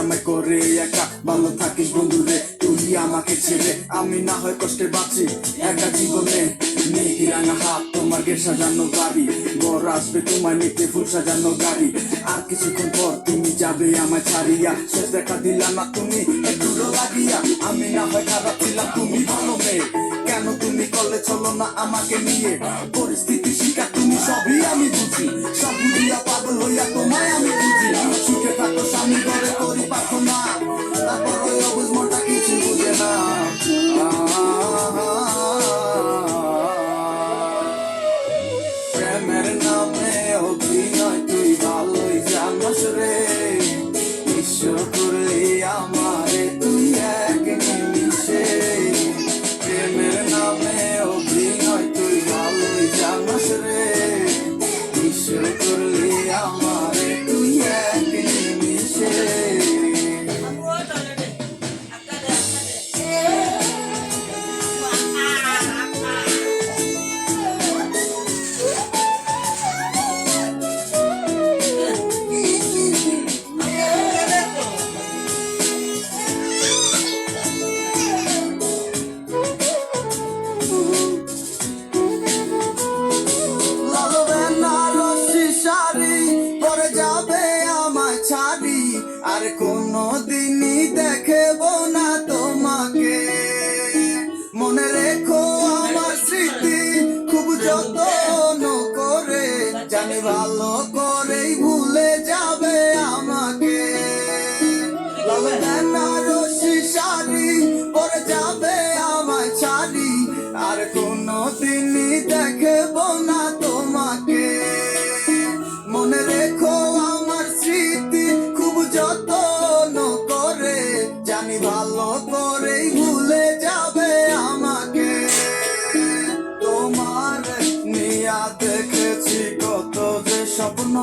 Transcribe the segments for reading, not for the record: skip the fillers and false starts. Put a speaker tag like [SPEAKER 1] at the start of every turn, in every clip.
[SPEAKER 1] আমায় করে একা, ভালো থাকিস বন্ধু রে তুই আমাকে ছেড়ে। আমি না হয় কষ্টে বাঁচি একা জীবনে, নেই রাঙা হাত তোমার গে সাজানো গাড়ি, বর আসবে তোমার নিতে ফুল সাজানো গাড়ি। আর কিছুক্ষণ পর তুমি যাবে আমায় ছাড়িয়া, শেষ দেখা দিলা না তুমি একটু লাগিয়া। আমি না হয় খারাপ ছিলাম তুমি ভালো মেয়ে, কেন তুমি করলে চলো না আমাকে নিয়ে? পরিস্থিতি শিকার তুমি সবই আমি বুঝি, সব বুঝিয়া পাগল হইয়া তোমায় আমি বুঝি। সুখে থাকো স্বামী ঘরে করি পারতো না, তারপর ওই অবুঝ মনটা কিছু বুঝে না। প্রেমের নামে অভিনয় তুই ভালোই জানোস রে, ঈশ্বর করলি আমারে তুই এক নিমিষে। প্রেমের নামে অভিনয় তুই ভালোই জানোস রে, ঈশ্বর করলি আমারে তুই এক নিমিষে। আর কোনো দিনই দেখব না তোমাকে, মনে রেখো আমার স্মৃতি খুব যত্ন করে, জানি ভালো করেই ভুলে যাবে আমাকে। লাল বেনারসি শাড়ি পরে যাবে আমায় ছাড়ি, আর কোনো দিনই দেখব না তোমাকে, মনে রেখো আমার স্মৃতি খুব যত্ন করে, জানি ভালো করেই ভুলে যাবে আমাকে। তোমার নিয়া দেখেছি কত যে স্বপ্ন,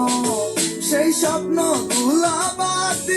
[SPEAKER 1] সেই স্বপ্ন গুলা বাদ